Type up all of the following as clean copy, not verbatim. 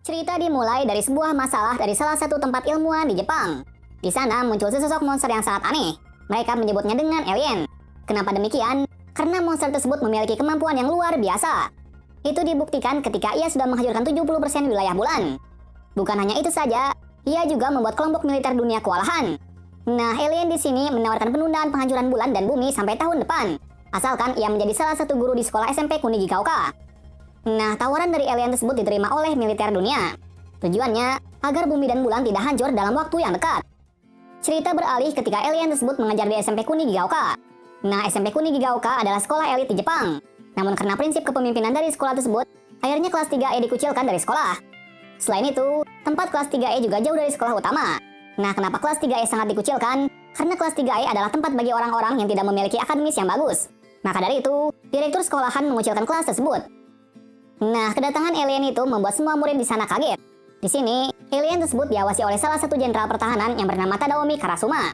Cerita dimulai dari sebuah masalah dari salah satu tempat ilmuwan di Jepang. Di sana muncul sesosok monster yang sangat aneh. Mereka menyebutnya dengan alien. Kenapa demikian? Karena monster tersebut memiliki kemampuan yang luar biasa. Itu dibuktikan ketika ia sudah menghancurkan 70% wilayah bulan. Bukan hanya itu saja, ia juga membuat kelompok militer dunia kewalahan. Nah, alien di sini menawarkan penundaan penghancuran bulan dan bumi sampai tahun depan, asalkan ia menjadi salah satu guru di sekolah SMP Kunigikaoka. Nah, tawaran dari alien tersebut diterima oleh militer dunia. Tujuannya agar bumi dan bulan tidak hancur dalam waktu yang dekat. Cerita beralih ketika alien tersebut mengajar di SMP Kunigikaoka. Nah, SMP Kunigikaoka adalah sekolah elit di Jepang. Namun karena prinsip kepemimpinan dari sekolah tersebut, akhirnya kelas 3E dikucilkan dari sekolah. Selain itu, tempat kelas 3E juga jauh dari sekolah utama. Nah, kenapa kelas 3E sangat dikucilkan? Karena kelas 3E adalah tempat bagi orang-orang yang tidak memiliki akademis yang bagus. Maka dari itu, direktur sekolahan mengucilkan kelas tersebut. Nah, kedatangan alien itu membuat semua murid di sana kaget. Di sini, alien tersebut diawasi oleh salah satu jenderal pertahanan yang bernama Tadaomi Karasuma.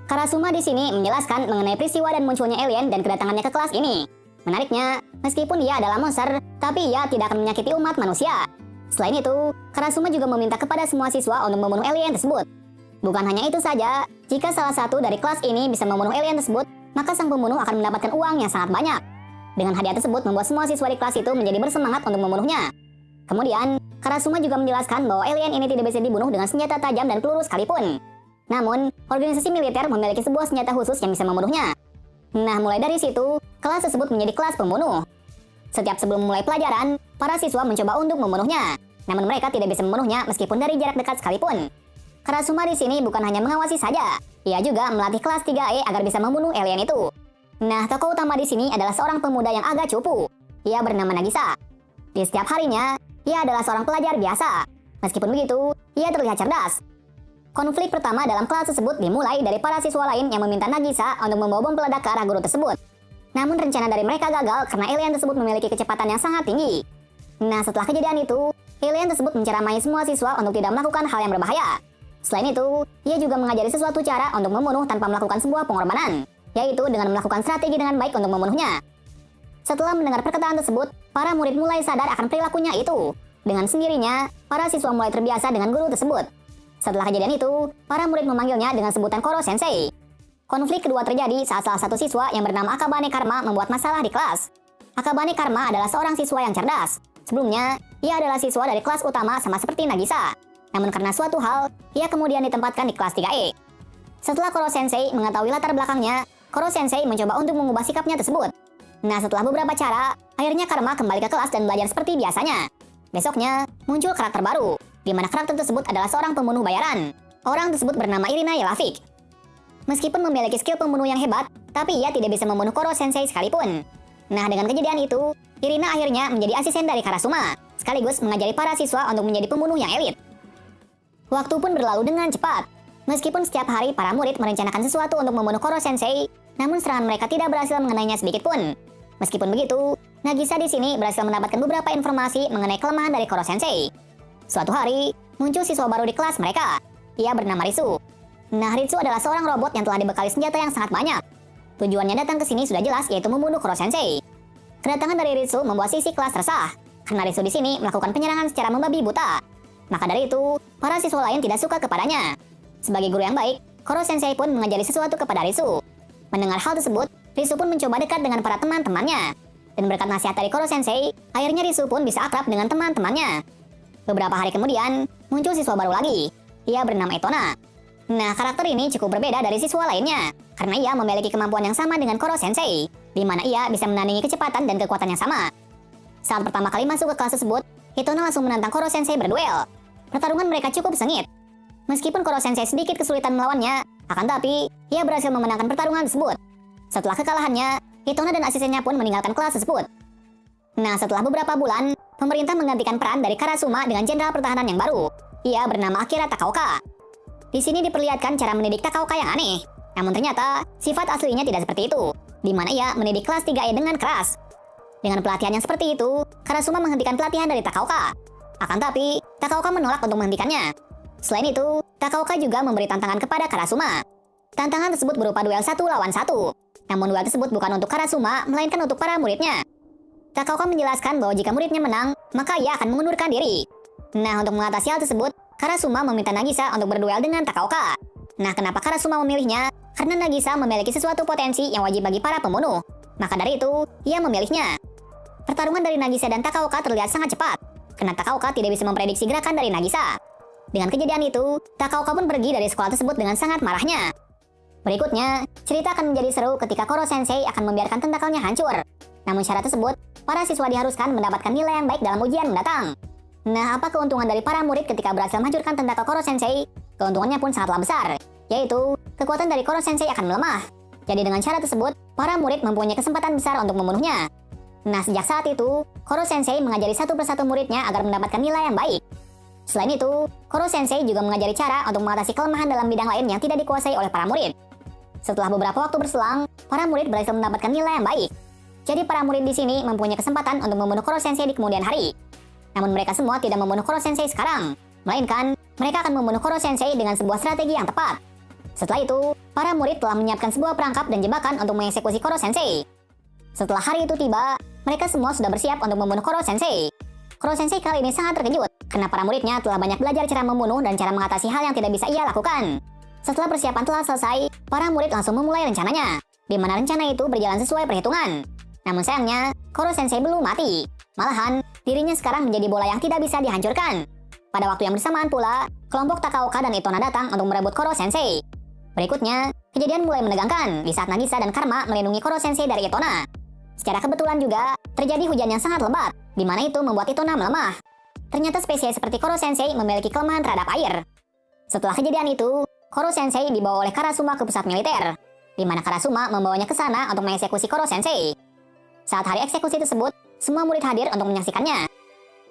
Karasuma di sini menjelaskan mengenai peristiwa dan munculnya alien dan kedatangannya ke kelas ini. Menariknya, meskipun ia adalah monster, tapi ia tidak akan menyakiti umat manusia. Selain itu, Karasuma juga meminta kepada semua siswa untuk membunuh alien tersebut. Bukan hanya itu saja, jika salah satu dari kelas ini bisa membunuh alien tersebut, maka sang pembunuh akan mendapatkan uang yang sangat banyak. Dengan hadiah tersebut membuat semua siswa di kelas itu menjadi bersemangat untuk membunuhnya. Kemudian, Karasuma juga menjelaskan bahwa alien ini tidak bisa dibunuh dengan senjata tajam dan peluru sekalipun. Namun, organisasi militer memiliki sebuah senjata khusus yang bisa membunuhnya. Nah, mulai dari situ, kelas tersebut menjadi kelas pembunuh. Setiap sebelum mulai pelajaran, para siswa mencoba untuk membunuhnya. Namun mereka tidak bisa membunuhnya meskipun dari jarak dekat sekalipun. Karasuma di sini bukan hanya mengawasi saja, ia juga melatih kelas 3E agar bisa membunuh alien itu. Nah, tokoh utama di sini adalah seorang pemuda yang agak cupu. Ia bernama Nagisa. Di setiap harinya, ia adalah seorang pelajar biasa. Meskipun begitu, ia terlihat cerdas. Konflik pertama dalam kelas tersebut dimulai dari para siswa lain yang meminta Nagisa untuk membawa bom peledak ke arah guru tersebut. Namun rencana dari mereka gagal karena alien tersebut memiliki kecepatan yang sangat tinggi. Nah, setelah kejadian itu, alien tersebut menceramai semua siswa untuk tidak melakukan hal yang berbahaya. Selain itu, ia juga mengajari sesuatu cara untuk membunuh tanpa melakukan sebuah pengorbanan, yaitu dengan melakukan strategi dengan baik untuk membunuhnya. Setelah mendengar perkataan tersebut, para murid mulai sadar akan perilakunya itu. Dengan sendirinya, para siswa mulai terbiasa dengan guru tersebut. Setelah kejadian itu, para murid memanggilnya dengan sebutan Koro Sensei. Konflik kedua terjadi saat salah satu siswa yang bernama Akabane Karma membuat masalah di kelas. Akabane Karma adalah seorang siswa yang cerdas. Sebelumnya, ia adalah siswa dari kelas utama sama seperti Nagisa. Namun karena suatu hal, ia kemudian ditempatkan di kelas 3E. Setelah Koro Sensei mengetahui latar belakangnya, Koro Sensei mencoba untuk mengubah sikapnya tersebut. Nah, setelah beberapa cara, akhirnya Karma kembali ke kelas dan belajar seperti biasanya. Besoknya, muncul karakter baru, di mana karakter tersebut adalah seorang pembunuh bayaran. Orang tersebut bernama Irina Yelavik. Meskipun memiliki skill pembunuh yang hebat, tapi ia tidak bisa membunuh Koro Sensei sekalipun. Nah, dengan kejadian itu, Irina akhirnya menjadi asisten dari Karasuma, sekaligus mengajari para siswa untuk menjadi pembunuh yang elit. Waktu pun berlalu dengan cepat. Meskipun setiap hari para murid merencanakan sesuatu untuk membunuh Koro Sensei, namun serangan mereka tidak berhasil mengenainya sedikit pun. Meskipun begitu, Nagisa di sini berhasil mendapatkan beberapa informasi mengenai kelemahan dari Koro Sensei. Suatu hari, muncul siswa baru di kelas mereka. Ia bernama Ritsu. Nah, Ritsu adalah seorang robot yang telah dibekali senjata yang sangat banyak. Tujuannya datang ke sini sudah jelas, yaitu membunuh Koro Sensei. Kedatangan dari Ritsu membuat sisi kelas resah, karena Ritsu di sini melakukan penyerangan secara membabi buta. Maka dari itu, para siswa lain tidak suka kepadanya. Sebagai guru yang baik, Koro Sensei pun mengajari sesuatu kepada Ritsu. Mendengar hal tersebut, Ritsu pun mencoba dekat dengan para teman-temannya. Dan berkat nasihat dari Koro Sensei, akhirnya Ritsu pun bisa akrab dengan teman-temannya. Beberapa hari kemudian, muncul siswa baru lagi. Ia bernama Etona. Nah, karakter ini cukup berbeda dari siswa lainnya, karena ia memiliki kemampuan yang sama dengan Koro Sensei, di mana ia bisa menandingi kecepatan dan kekuatan yang sama. Saat pertama kali masuk ke kelas tersebut, Etona langsung menantang Koro Sensei berduel. Pertarungan mereka cukup sengit. Meskipun Koro Sensei sedikit kesulitan melawannya, akan tapi ia berhasil memenangkan pertarungan tersebut. Setelah kekalahannya, Etona dan asistennya pun meninggalkan kelas tersebut. Nah, setelah beberapa bulan, pemerintah menggantikan peran dari Karasuma dengan jenderal pertahanan yang baru. Ia bernama Akira Takaoka. Di sini diperlihatkan cara mendidik Takaoka yang aneh. Namun ternyata, sifat aslinya tidak seperti itu, di mana ia mendidik kelas 3E dengan keras. Dengan pelatihan yang seperti itu, Karasuma menghentikan pelatihan dari Takaoka. Akan tapi, Takaoka menolak untuk menghentikannya. Selain itu, Takaoka juga memberi tantangan kepada Karasuma. Tantangan tersebut berupa duel 1 lawan 1. Namun duel tersebut bukan untuk Karasuma, melainkan untuk para muridnya. Takaoka menjelaskan bahwa jika muridnya menang, maka ia akan mengundurkan diri. Nah, untuk mengatasi hal tersebut, Karasuma meminta Nagisa untuk berduel dengan Takaoka. Nah, kenapa Karasuma memilihnya? Karena Nagisa memiliki sesuatu potensi yang wajib bagi para pembunuh. Maka dari itu, ia memilihnya. Pertarungan dari Nagisa dan Takaoka terlihat sangat cepat, karena Takaoka tidak bisa memprediksi gerakan dari Nagisa. Dengan kejadian itu, Takaoka pun pergi dari sekolah tersebut dengan sangat marahnya. Berikutnya, cerita akan menjadi seru ketika Koro Sensei akan membiarkan tentakelnya hancur. Namun syarat tersebut, para siswa diharuskan mendapatkan nilai yang baik dalam ujian mendatang. Nah, apa keuntungan dari para murid ketika berhasil menghancurkan tentakel Koro Sensei? Keuntungannya pun sangatlah besar, yaitu kekuatan dari Koro Sensei akan melemah. Jadi dengan syarat tersebut, para murid mempunyai kesempatan besar untuk membunuhnya. Nah, sejak saat itu, Koro Sensei mengajari satu persatu muridnya agar mendapatkan nilai yang baik. Selain itu, Koro Sensei juga mengajari cara untuk mengatasi kelemahan dalam bidang lain yang tidak dikuasai oleh para murid. Setelah beberapa waktu berselang, para murid berhasil mendapatkan nilai yang baik. Jadi para murid di sini mempunyai kesempatan untuk membunuh Koro Sensei di kemudian hari. Namun mereka semua tidak membunuh Koro Sensei sekarang, melainkan mereka akan membunuh Koro Sensei dengan sebuah strategi yang tepat. Setelah itu, para murid telah menyiapkan sebuah perangkap dan jebakan untuk mengeksekusi Koro Sensei. Setelah hari itu tiba, mereka semua sudah bersiap untuk membunuh Koro Sensei. Koro Sensei kali ini sangat terkejut, karena para muridnya telah banyak belajar cara membunuh dan cara mengatasi hal yang tidak bisa ia lakukan. Setelah persiapan telah selesai, para murid langsung memulai rencananya, di mana rencana itu berjalan sesuai perhitungan. Namun sayangnya, Koro Sensei belum mati. Malahan, dirinya sekarang menjadi bola yang tidak bisa dihancurkan. Pada waktu yang bersamaan pula, kelompok Takaoka dan Itona datang untuk merebut Koro Sensei. Berikutnya, kejadian mulai menegangkan di saat Nagisa dan Karma melindungi Koro Sensei dari Itona. Secara kebetulan juga, terjadi hujan yang sangat lebat, di mana itu membuat Itona melemah. Ternyata spesies seperti Koro Sensei memiliki kelemahan terhadap air. Setelah kejadian itu, Koro Sensei dibawa oleh Karasuma ke pusat militer, di mana Karasuma membawanya ke sana untuk mengeksekusi Koro Sensei. Saat hari eksekusi tersebut, semua murid hadir untuk menyaksikannya.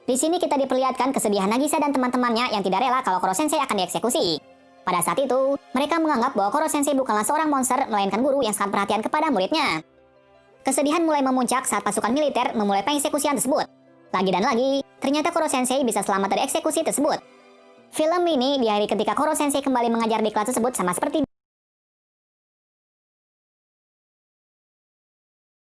Di sini kita diperlihatkan kesedihan Nagisa dan teman-temannya yang tidak rela kalau Koro Sensei akan dieksekusi. Pada saat itu, mereka menganggap bahwa Koro Sensei bukanlah seorang monster, melainkan guru yang sangat perhatian kepada muridnya. Kesedihan mulai memuncak saat pasukan militer memulai pengeksekusian tersebut. Lagi dan lagi, ternyata Koro Sensei bisa selamat dari eksekusi tersebut. Film ini di hari ketika Koro Sensei kembali mengajar di kelas tersebut sama seperti